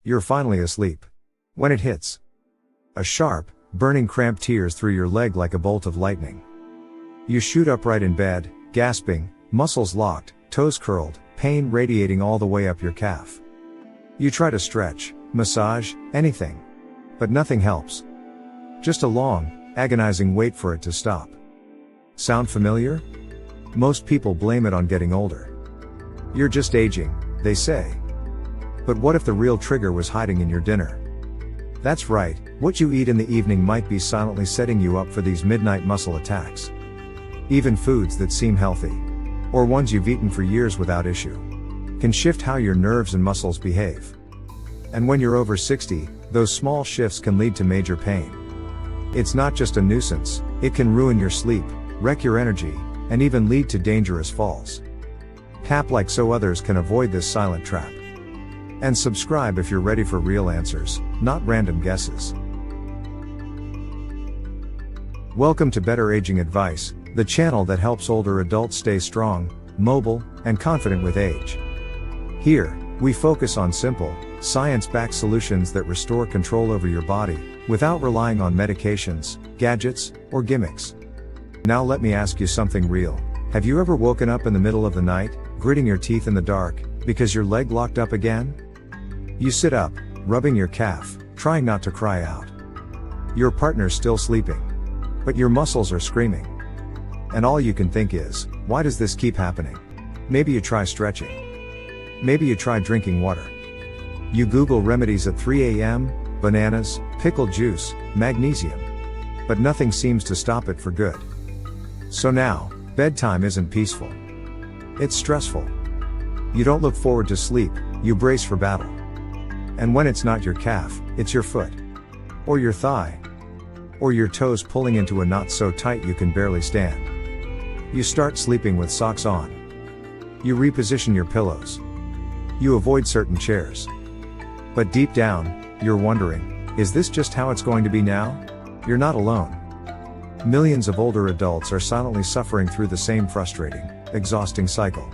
You're finally asleep. When it hits, a sharp, burning cramp tears through your leg like a bolt of lightning. You shoot upright in bed, gasping, muscles locked, toes curled, pain radiating all the way up your calf. You try to stretch, massage, anything. But nothing helps. Just a long, agonizing wait for it to stop. Sound familiar? Most people blame it on getting older. You're just aging, they say. But what if the real trigger was hiding in your dinner? That's right, what you eat in the evening might be silently setting you up for these midnight muscle attacks. Even foods that seem healthy, or ones you've eaten for years without issue, can shift how your nerves and muscles behave. And when you're over 60, those small shifts can lead to major pain. It's not just a nuisance, it can ruin your sleep, wreck your energy, and even lead to dangerous falls. Tap like so others can avoid this silent trap. And subscribe if you're ready for real answers, not random guesses. Welcome to Better Aging Advice, the channel that helps older adults stay strong, mobile, and confident with age. Here, we focus on simple, science-backed solutions that restore control over your body, without relying on medications, gadgets, or gimmicks. Now let me ask you something real. Have you ever woken up in the middle of the night, gritting your teeth in the dark, because your leg locked up again? You sit up, rubbing your calf, trying not to cry out. Your partner's still sleeping, but your muscles are screaming. And all you can think is, why does this keep happening? Maybe you try stretching. Maybe you try drinking water. You Google remedies at 3 a.m., bananas, pickle juice, magnesium. But nothing seems to stop it for good. So now, bedtime isn't peaceful. It's stressful. You don't look forward to sleep, you brace for battle. And when it's not your calf, it's your foot. Or your thigh. Or your toes pulling into a knot so tight you can barely stand. You start sleeping with socks on. You reposition your pillows. You avoid certain chairs. But deep down, you're wondering, is this just how it's going to be now? You're not alone. Millions of older adults are silently suffering through the same frustrating, exhausting cycle.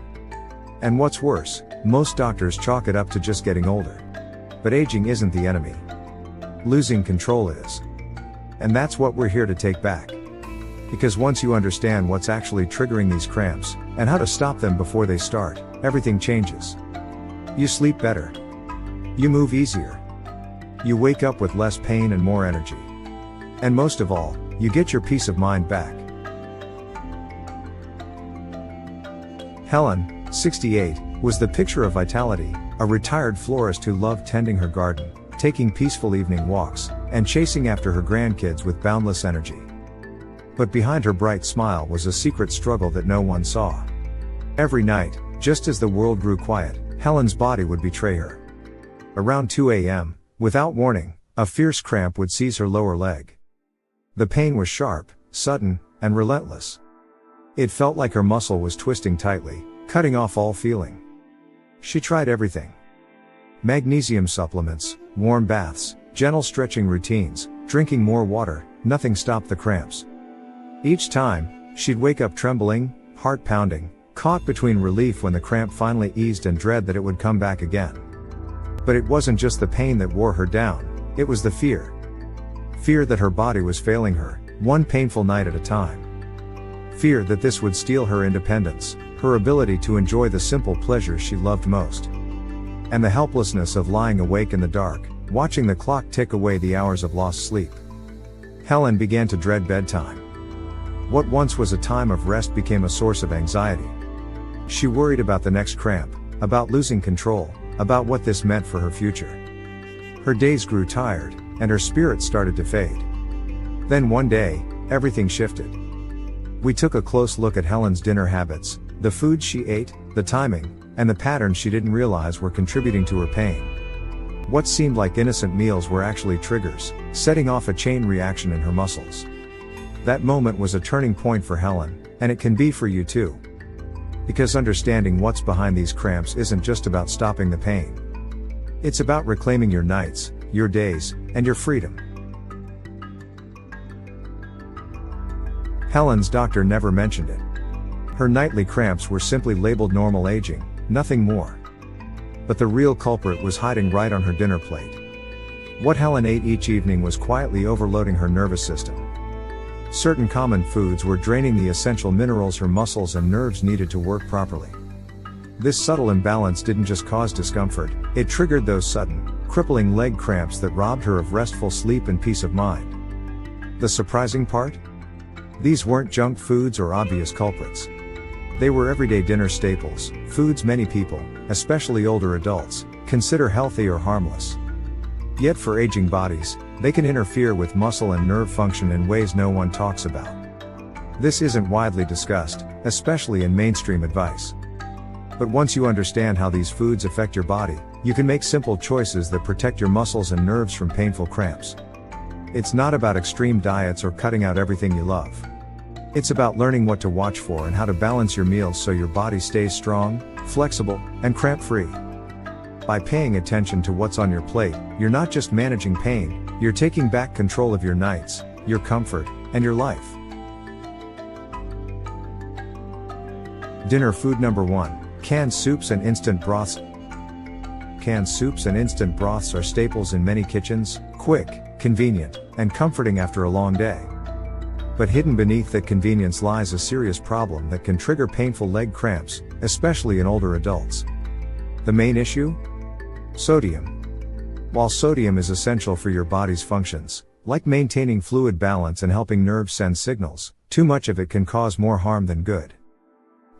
And what's worse, most doctors chalk it up to just getting older. But aging isn't the enemy. Losing control is. And that's what we're here to take back. Because once you understand what's actually triggering these cramps, and how to stop them before they start, everything changes. You sleep better. You move easier. You wake up with less pain and more energy. And most of all, you get your peace of mind back. Helen, 68, was the picture of vitality, a retired florist who loved tending her garden, taking peaceful evening walks, and chasing after her grandkids with boundless energy. But behind her bright smile was a secret struggle that no one saw. Every night, just as the world grew quiet, Helen's body would betray her. Around 2 a.m., without warning, a fierce cramp would seize her lower leg. The pain was sharp, sudden, and relentless. It felt like her muscle was twisting tightly, cutting off all feeling. She tried everything. Magnesium supplements, warm baths, gentle stretching routines, drinking more water, nothing stopped the cramps. Each time, she'd wake up trembling, heart pounding, caught between relief when the cramp finally eased and dread that it would come back again. But it wasn't just the pain that wore her down, it was the fear. Fear that her body was failing her, one painful night at a time. Fear that this would steal her independence, her ability to enjoy the simple pleasures she loved most. And the helplessness of lying awake in the dark, watching the clock tick away the hours of lost sleep. Helen began to dread bedtime. What once was a time of rest became a source of anxiety. She worried about the next cramp, about losing control, about what this meant for her future. Her days grew tired, and her spirits started to fade. Then one day, everything shifted. We took a close look at Helen's dinner habits, the food she ate, the timing, and the patterns she didn't realize were contributing to her pain. What seemed like innocent meals were actually triggers, setting off a chain reaction in her muscles. That moment was a turning point for Helen, and it can be for you too. Because understanding what's behind these cramps isn't just about stopping the pain. It's about reclaiming your nights, your days, and your freedom. Helen's doctor never mentioned it. Her nightly cramps were simply labeled normal aging, nothing more. But the real culprit was hiding right on her dinner plate. What Helen ate each evening was quietly overloading her nervous system. Certain common foods were draining the essential minerals her muscles and nerves needed to work properly. This subtle imbalance didn't just cause discomfort, it triggered those sudden, crippling leg cramps that robbed her of restful sleep and peace of mind. The surprising part? These weren't junk foods or obvious culprits. They were everyday dinner staples, foods many people, especially older adults, consider healthy or harmless. Yet for aging bodies, they can interfere with muscle and nerve function in ways no one talks about. This isn't widely discussed, especially in mainstream advice. But once you understand how these foods affect your body, you can make simple choices that protect your muscles and nerves from painful cramps. It's not about extreme diets or cutting out everything you love. It's about learning what to watch for and how to balance your meals so your body stays strong, flexible, and cramp-free. By paying attention to what's on your plate, you're not just managing pain, you're taking back control of your nights, your comfort, and your life. Dinner food number 1. Canned soups and instant broths. Canned soups and instant broths are staples in many kitchens, quick, convenient, and comforting after a long day. But hidden beneath that convenience lies a serious problem that can trigger painful leg cramps, especially in older adults. The main issue? Sodium. While sodium is essential for your body's functions, like maintaining fluid balance and helping nerves send signals, too much of it can cause more harm than good.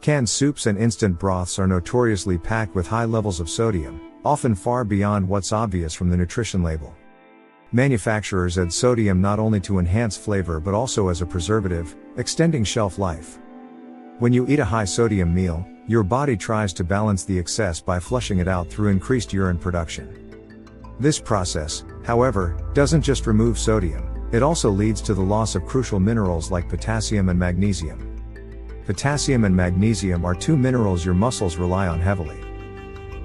Canned soups and instant broths are notoriously packed with high levels of sodium, often far beyond what's obvious from the nutrition label. Manufacturers add sodium not only to enhance flavor but also as a preservative, extending shelf life. When you eat a high sodium meal, your body tries to balance the excess by flushing it out through increased urine production. This process, however, doesn't just remove sodium, it also leads to the loss of crucial minerals like potassium and magnesium. Potassium and magnesium are two minerals your muscles rely on heavily.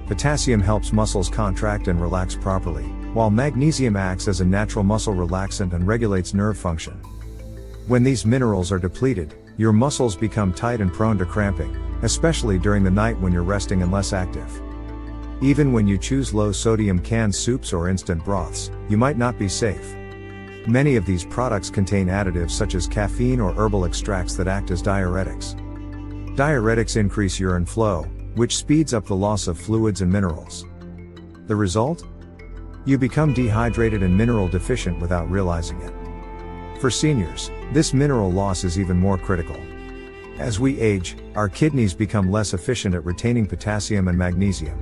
Potassium helps muscles contract and relax properly, while magnesium acts as a natural muscle relaxant and regulates nerve function. When these minerals are depleted, your muscles become tight and prone to cramping, especially during the night when you're resting and less active. Even when you choose low-sodium canned soups or instant broths, you might not be safe. Many of these products contain additives such as caffeine or herbal extracts that act as diuretics. Diuretics increase urine flow, which speeds up the loss of fluids and minerals. The result? You become dehydrated and mineral deficient without realizing it. For seniors, this mineral loss is even more critical. As we age, our kidneys become less efficient at retaining potassium and magnesium.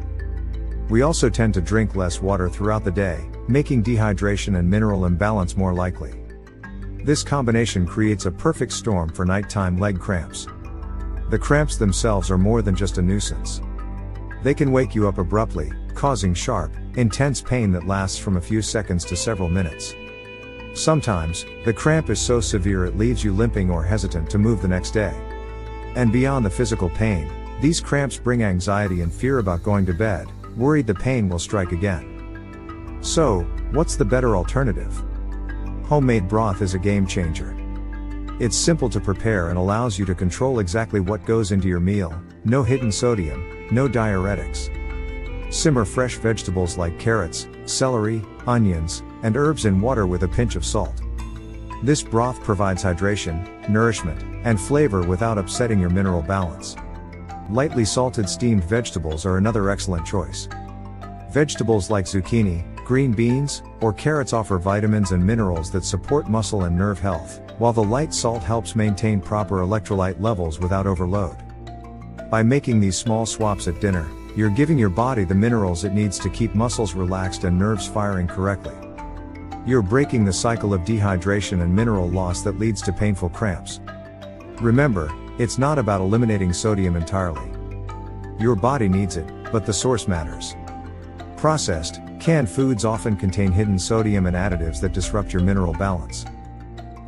We also tend to drink less water throughout the day, making dehydration and mineral imbalance more likely. This combination creates a perfect storm for nighttime leg cramps. The cramps themselves are more than just a nuisance. They can wake you up abruptly, causing sharp, intense pain that lasts from a few seconds to several minutes. Sometimes, the cramp is so severe it leaves you limping or hesitant to move the next day. And beyond the physical pain, these cramps bring anxiety and fear about going to bed, worried the pain will strike again. So, what's the better alternative? Homemade broth is a game changer. It's simple to prepare and allows you to control exactly what goes into your meal, no hidden sodium, no diuretics. Simmer fresh vegetables like carrots, celery, onions, and herbs in water with a pinch of salt. This broth provides hydration, nourishment, and flavor without upsetting your mineral balance. Lightly salted steamed vegetables are another excellent choice. Vegetables like zucchini, green beans, or carrots offer vitamins and minerals that support muscle and nerve health, while the light salt helps maintain proper electrolyte levels without overload. By making these small swaps at dinner, you're giving your body the minerals it needs to keep muscles relaxed and nerves firing correctly. You're breaking the cycle of dehydration and mineral loss that leads to painful cramps. Remember, it's not about eliminating sodium entirely. Your body needs it, but the source matters. Processed, canned foods often contain hidden sodium and additives that disrupt your mineral balance.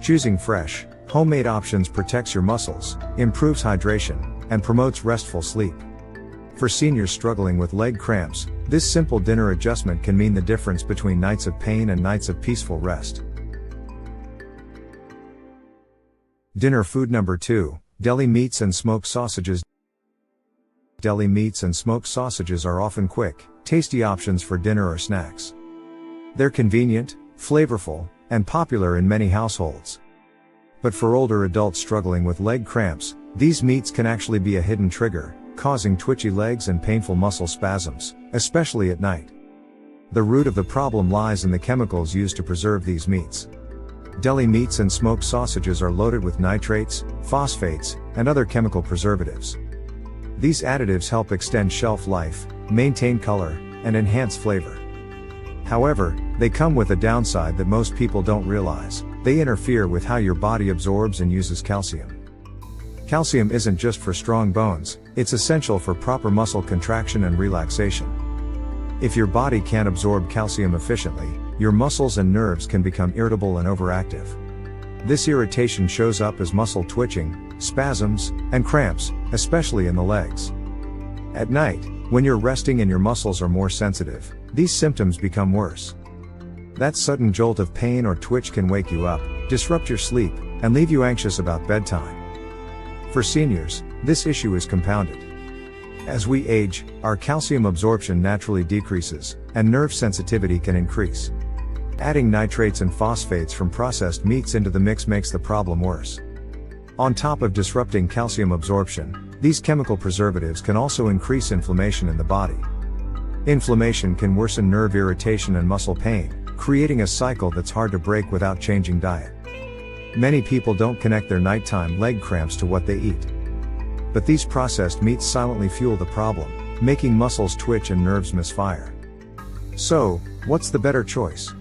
Choosing fresh, homemade options protects your muscles, improves hydration, and promotes restful sleep. For seniors struggling with leg cramps, this simple dinner adjustment can mean the difference between nights of pain and nights of peaceful rest. Dinner food number 2, deli meats and smoked sausages. Deli meats and smoked sausages are often quick, tasty options for dinner or snacks. They're convenient, flavorful, and popular in many households. But for older adults struggling with leg cramps, these meats can actually be a hidden trigger, causing twitchy legs and painful muscle spasms, especially at night. The root of the problem lies in the chemicals used to preserve these meats. Deli meats and smoked sausages are loaded with nitrates, phosphates, and other chemical preservatives. These additives help extend shelf life, maintain color, and enhance flavor. However, they come with a downside that most people don't realize: they interfere with how your body absorbs and uses calcium. Calcium isn't just for strong bones, it's essential for proper muscle contraction and relaxation. If your body can't absorb calcium efficiently, your muscles and nerves can become irritable and overactive. This irritation shows up as muscle twitching, spasms, and cramps, especially in the legs. At night, when you're resting and your muscles are more sensitive, these symptoms become worse. That sudden jolt of pain or twitch can wake you up, disrupt your sleep, and leave you anxious about bedtime. For seniors, this issue is compounded. As we age, our calcium absorption naturally decreases, and nerve sensitivity can increase. Adding nitrates and phosphates from processed meats into the mix makes the problem worse. On top of disrupting calcium absorption, these chemical preservatives can also increase inflammation in the body. Inflammation can worsen nerve irritation and muscle pain, creating a cycle that's hard to break without changing diet. Many people don't connect their nighttime leg cramps to what they eat. But these processed meats silently fuel the problem, making muscles twitch and nerves misfire. So, what's the better choice?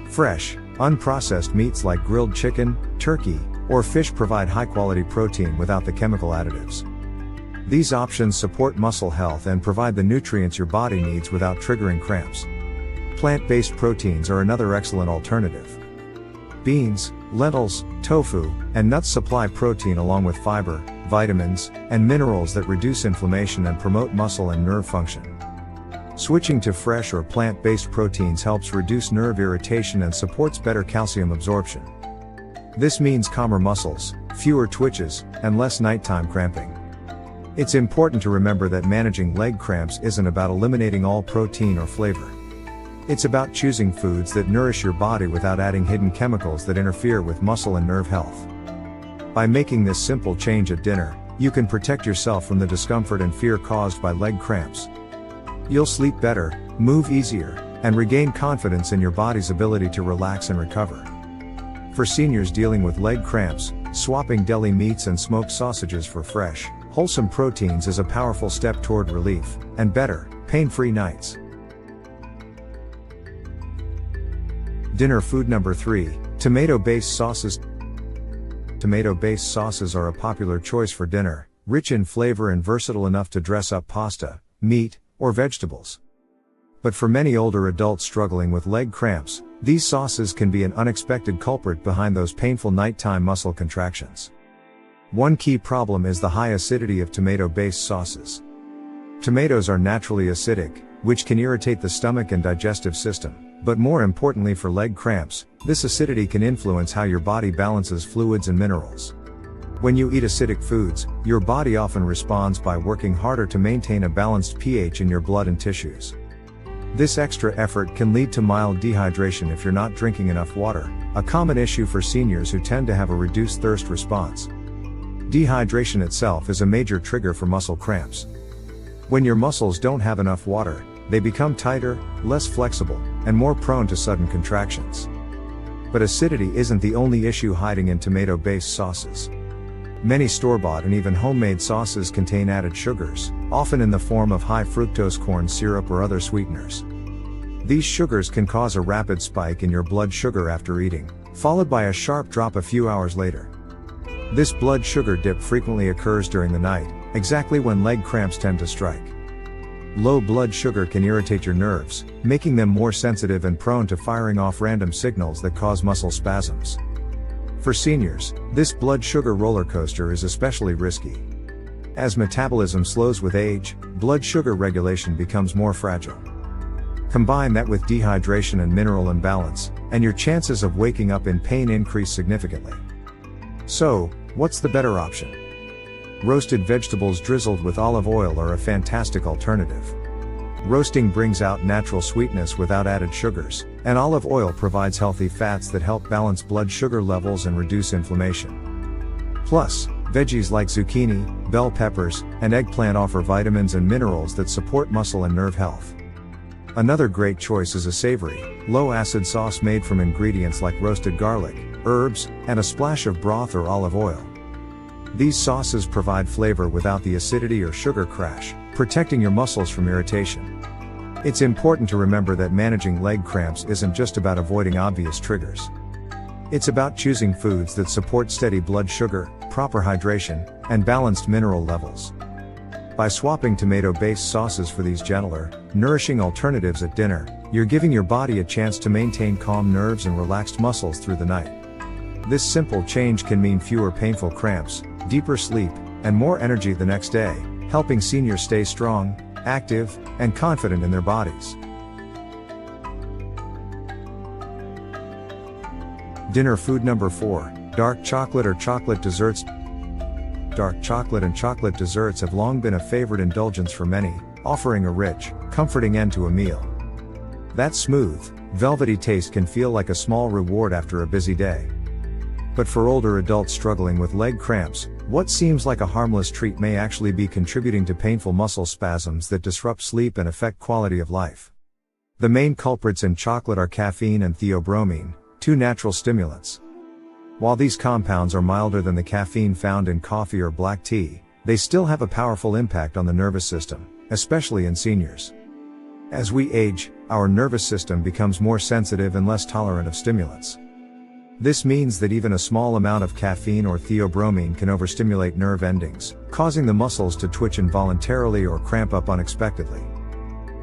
Fresh, unprocessed meats like grilled chicken, turkey, or fish provide high-quality protein without the chemical additives. These options support muscle health and provide the nutrients your body needs without triggering cramps. Plant-based proteins are another excellent alternative. Beans, lentils, tofu, and nuts supply protein along with fiber, vitamins, and minerals that reduce inflammation and promote muscle and nerve function. Switching to fresh or plant-based proteins helps reduce nerve irritation and supports better calcium absorption. This means calmer muscles, fewer twitches, and less nighttime cramping. It's important to remember that managing leg cramps isn't about eliminating all protein or flavor. It's about choosing foods that nourish your body without adding hidden chemicals that interfere with muscle and nerve health. By making this simple change at dinner, you can protect yourself from the discomfort and fear caused by leg cramps. You'll sleep better, move easier, and regain confidence in your body's ability to relax and recover. For seniors dealing with leg cramps, swapping deli meats and smoked sausages for fresh, wholesome proteins is a powerful step toward relief and better, pain-free nights. Dinner food number 3, tomato-based sauces. Tomato-based sauces are a popular choice for dinner, rich in flavor and versatile enough to dress up pasta, meat, or vegetables. But for many older adults struggling with leg cramps, these sauces can be an unexpected culprit behind those painful nighttime muscle contractions. One key problem is the high acidity of tomato-based sauces. Tomatoes are naturally acidic, which can irritate the stomach and digestive system. But more importantly for leg cramps, this acidity can influence how your body balances fluids and minerals. When you eat acidic foods, your body often responds by working harder to maintain a balanced pH in your blood and tissues. This extra effort can lead to mild dehydration if you're not drinking enough water, a common issue for seniors who tend to have a reduced thirst response. Dehydration itself is a major trigger for muscle cramps. When your muscles don't have enough water, they become tighter, less flexible, and more prone to sudden contractions. But acidity isn't the only issue hiding in tomato-based sauces. Many store-bought and even homemade sauces contain added sugars, often in the form of high fructose corn syrup or other sweeteners. These sugars can cause a rapid spike in your blood sugar after eating, followed by a sharp drop a few hours later. This blood sugar dip frequently occurs during the night, exactly when leg cramps tend to strike. Low blood sugar can irritate your nerves, making them more sensitive and prone to firing off random signals that cause muscle spasms. For seniors, this blood sugar roller coaster is especially risky. As metabolism slows with age, blood sugar regulation becomes more fragile. Combine that with dehydration and mineral imbalance, and your chances of waking up in pain increase significantly. So, what's the better option? Roasted vegetables drizzled with olive oil are a fantastic alternative. Roasting brings out natural sweetness without added sugars, and olive oil provides healthy fats that help balance blood sugar levels and reduce inflammation. Plus, veggies like zucchini, bell peppers, and eggplant offer vitamins and minerals that support muscle and nerve health. Another great choice is a savory, low-acid sauce made from ingredients like roasted garlic, herbs, and a splash of broth or olive oil. These sauces provide flavor without the acidity or sugar crash, protecting your muscles from irritation. It's important to remember that managing leg cramps isn't just about avoiding obvious triggers. It's about choosing foods that support steady blood sugar, proper hydration, and balanced mineral levels. By swapping tomato-based sauces for these gentler, nourishing alternatives at dinner, you're giving your body a chance to maintain calm nerves and relaxed muscles through the night. This simple change can mean fewer painful cramps, deeper sleep, and more energy the next day, helping seniors stay strong, active, and confident in their bodies. Dinner food number 4, dark chocolate or chocolate desserts. Dark chocolate and chocolate desserts have long been a favorite indulgence for many, offering a rich, comforting end to a meal. That smooth, velvety taste can feel like a small reward after a busy day. But for older adults struggling with leg cramps, what seems like a harmless treat may actually be contributing to painful muscle spasms that disrupt sleep and affect quality of life. The main culprits in chocolate are caffeine and theobromine, two natural stimulants. While these compounds are milder than the caffeine found in coffee or black tea, they still have a powerful impact on the nervous system, especially in seniors. As we age, our nervous system becomes more sensitive and less tolerant of stimulants. This means that even a small amount of caffeine or theobromine can overstimulate nerve endings, causing the muscles to twitch involuntarily or cramp up unexpectedly.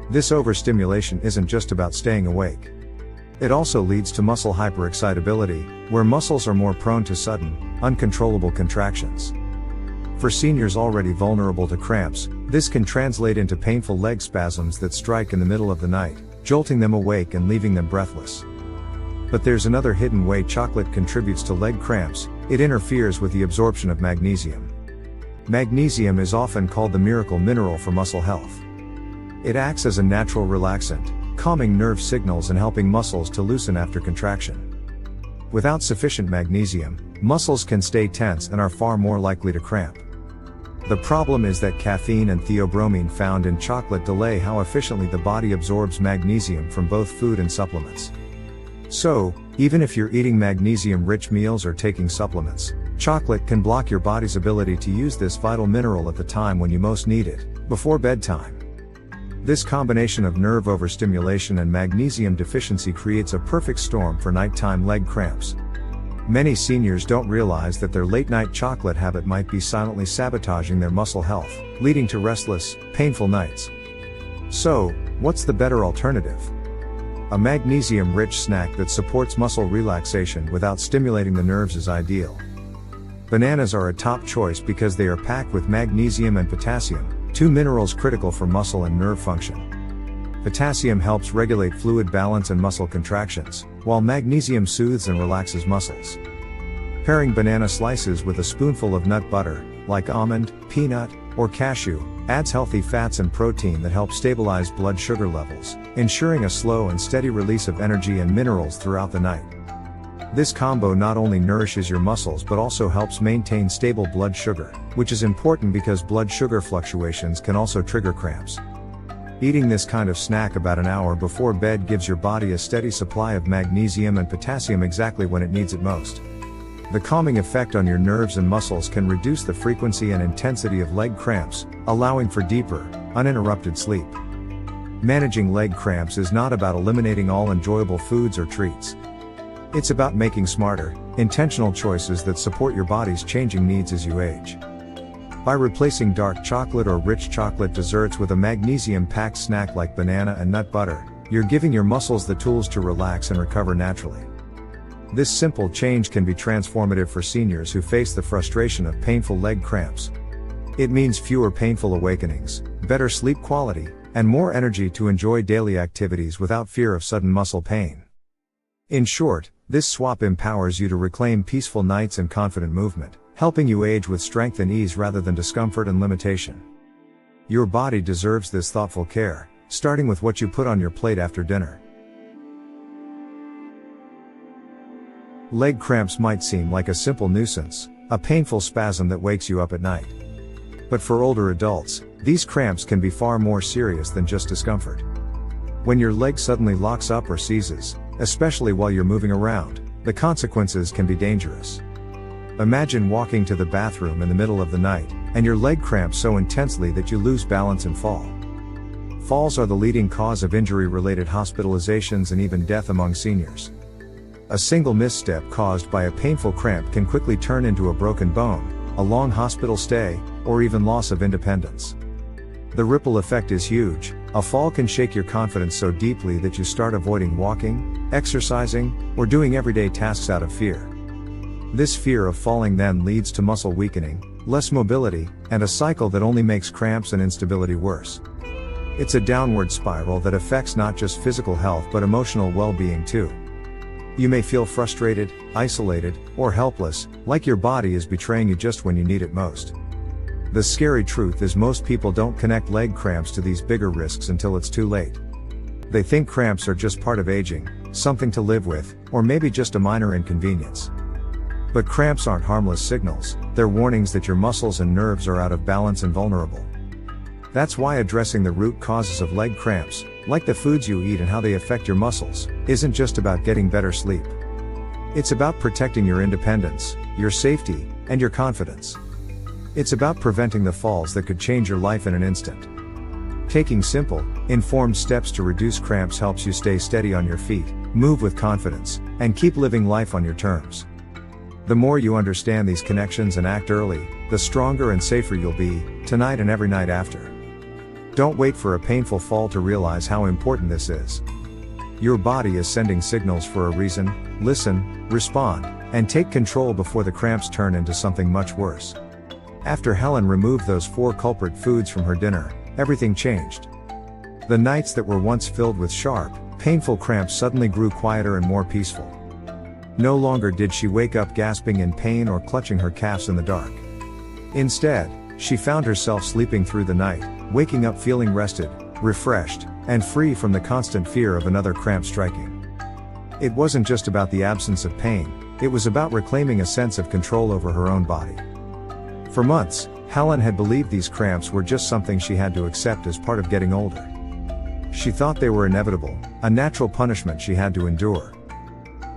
This overstimulation isn't just about staying awake. It also leads to muscle hyperexcitability, where muscles are more prone to sudden, uncontrollable contractions. For seniors already vulnerable to cramps, this can translate into painful leg spasms that strike in the middle of the night, jolting them awake and leaving them breathless. But there's another hidden way chocolate contributes to leg cramps: it interferes with the absorption of magnesium. Magnesium is often called the miracle mineral for muscle health. It acts as a natural relaxant, calming nerve signals and helping muscles to loosen after contraction. Without sufficient magnesium, muscles can stay tense and are far more likely to cramp. The problem is that caffeine and theobromine found in chocolate delay how efficiently the body absorbs magnesium from both food and supplements. So, even if you're eating magnesium-rich meals or taking supplements, chocolate can block your body's ability to use this vital mineral at the time when you most need it, before bedtime. This combination of nerve overstimulation and magnesium deficiency creates a perfect storm for nighttime leg cramps. Many seniors don't realize that their late-night chocolate habit might be silently sabotaging their muscle health, leading to restless, painful nights. So, what's the better alternative? A magnesium-rich snack that supports muscle relaxation without stimulating the nerves is ideal. Bananas are a top choice because they are packed with magnesium and potassium, two minerals critical for muscle and nerve function. Potassium helps regulate fluid balance and muscle contractions, while magnesium soothes and relaxes muscles. Pairing banana slices with a spoonful of nut butter, like almond, peanut, or cashew, adds healthy fats and protein that help stabilize blood sugar levels, ensuring a slow and steady release of energy and minerals throughout the night. This combo not only nourishes your muscles but also helps maintain stable blood sugar, which is important because blood sugar fluctuations can also trigger cramps. Eating this kind of snack about an hour before bed gives your body a steady supply of magnesium and potassium exactly when it needs it most. The calming effect on your nerves and muscles can reduce the frequency and intensity of leg cramps, allowing for deeper, uninterrupted sleep. Managing leg cramps is not about eliminating all enjoyable foods or treats. It's about making smarter, intentional choices that support your body's changing needs as you age. By replacing dark chocolate or rich chocolate desserts with a magnesium-packed snack like banana and nut butter, you're giving your muscles the tools to relax and recover naturally. This simple change can be transformative for seniors who face the frustration of painful leg cramps. It means fewer painful awakenings, better sleep quality, and more energy to enjoy daily activities without fear of sudden muscle pain. In short, this swap empowers you to reclaim peaceful nights and confident movement, helping you age with strength and ease rather than discomfort and limitation. Your body deserves this thoughtful care, starting with what you put on your plate after dinner. Leg cramps might seem like a simple nuisance, a painful spasm that wakes you up at night. But for older adults, these cramps can be far more serious than just discomfort. When your leg suddenly locks up or seizes, especially while you're moving around, the consequences can be dangerous. Imagine walking to the bathroom in the middle of the night, and your leg cramps so intensely that you lose balance and fall. Falls are the leading cause of injury-related hospitalizations and even death among seniors. A single misstep caused by a painful cramp can quickly turn into a broken bone, a long hospital stay, or even loss of independence. The ripple effect is huge. A fall can shake your confidence so deeply that you start avoiding walking, exercising, or doing everyday tasks out of fear. This fear of falling then leads to muscle weakening, less mobility, and a cycle that only makes cramps and instability worse. It's a downward spiral that affects not just physical health but emotional well-being too. You may feel frustrated, isolated, or helpless, like your body is betraying you just when you need it most. The scary truth is most people don't connect leg cramps to these bigger risks until it's too late. They think cramps are just part of aging, something to live with, or maybe just a minor inconvenience. But cramps aren't harmless signals, they're warnings that your muscles and nerves are out of balance and vulnerable. That's why addressing the root causes of leg cramps, like the foods you eat and how they affect your muscles, isn't just about getting better sleep. It's about protecting your independence, your safety, and your confidence. It's about preventing the falls that could change your life in an instant. Taking simple, informed steps to reduce cramps helps you stay steady on your feet, move with confidence, and keep living life on your terms. The more you understand these connections and act early, the stronger and safer you'll be, tonight and every night after. Don't wait for a painful fall to realize how important this is. Your body is sending signals for a reason. Listen, respond, and take control before the cramps turn into something much worse. After Helen removed those 4 culprit foods from her dinner, everything changed. The nights that were once filled with sharp, painful cramps suddenly grew quieter and more peaceful. No longer did she wake up gasping in pain or clutching her calves in the dark. Instead, she found herself sleeping through the night, waking up feeling rested, refreshed, and free from the constant fear of another cramp striking. It wasn't just about the absence of pain, it was about reclaiming a sense of control over her own body. For months, Helen had believed these cramps were just something she had to accept as part of getting older. She thought they were inevitable, a natural punishment she had to endure.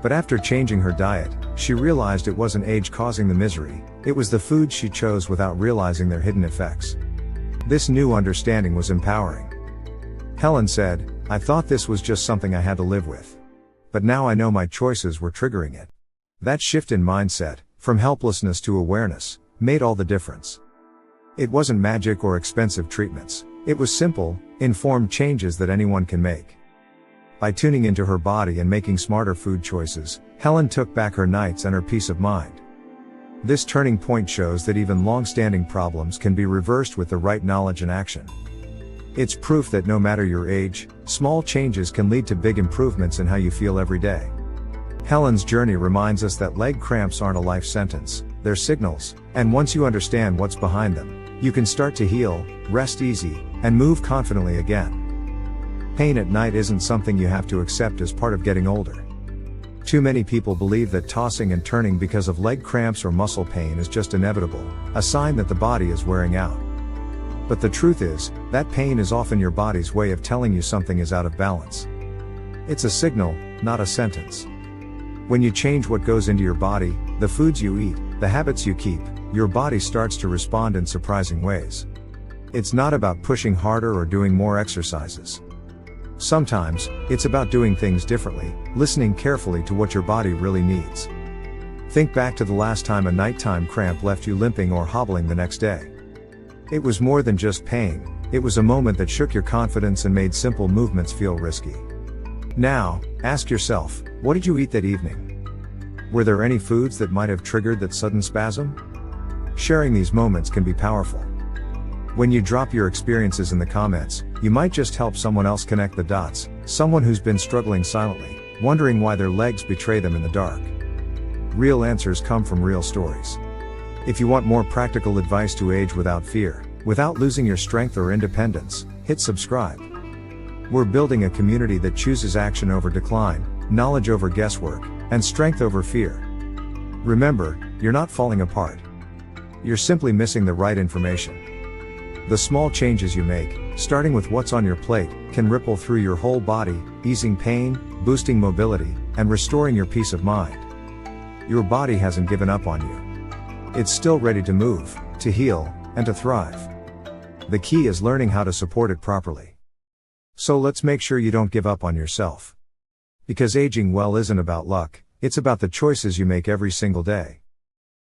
But after changing her diet, she realized it wasn't age causing the misery, it was the foods she chose without realizing their hidden effects. This new understanding was empowering. Helen said, "I thought this was just something I had to live with. But now I know my choices were triggering it." That shift in mindset, from helplessness to awareness, made all the difference. It wasn't magic or expensive treatments, it was simple, informed changes that anyone can make. By tuning into her body and making smarter food choices, Helen took back her nights and her peace of mind. This turning point shows that even long-standing problems can be reversed with the right knowledge and action. It's proof that no matter your age, small changes can lead to big improvements in how you feel every day. Helen's journey reminds us that leg cramps aren't a life sentence, they're signals, and once you understand what's behind them, you can start to heal, rest easy, and move confidently again. Pain at night isn't something you have to accept as part of getting older. Too many people believe that tossing and turning because of leg cramps or muscle pain is just inevitable, a sign that the body is wearing out. But the truth is, that pain is often your body's way of telling you something is out of balance. It's a signal, not a sentence. When you change what goes into your body, the foods you eat, the habits you keep, your body starts to respond in surprising ways. It's not about pushing harder or doing more exercises. Sometimes, it's about doing things differently, listening carefully to what your body really needs. Think back to the last time a nighttime cramp left you limping or hobbling the next day. It was more than just pain, it was a moment that shook your confidence and made simple movements feel risky. Now, ask yourself, what did you eat that evening? Were there any foods that might have triggered that sudden spasm? Sharing these moments can be powerful. When you drop your experiences in the comments, you might just help someone else connect the dots, someone who's been struggling silently, wondering why their legs betray them in the dark. Real answers come from real stories. If you want more practical advice to age without fear, without losing your strength or independence, hit subscribe. We're building a community that chooses action over decline, knowledge over guesswork, and strength over fear. Remember, you're not falling apart. You're simply missing the right information. The small changes you make, starting with what's on your plate, can ripple through your whole body, easing pain, boosting mobility, and restoring your peace of mind. Your body hasn't given up on you. It's still ready to move, to heal, and to thrive. The key is learning how to support it properly. So let's make sure you don't give up on yourself. Because aging well isn't about luck, it's about the choices you make every single day.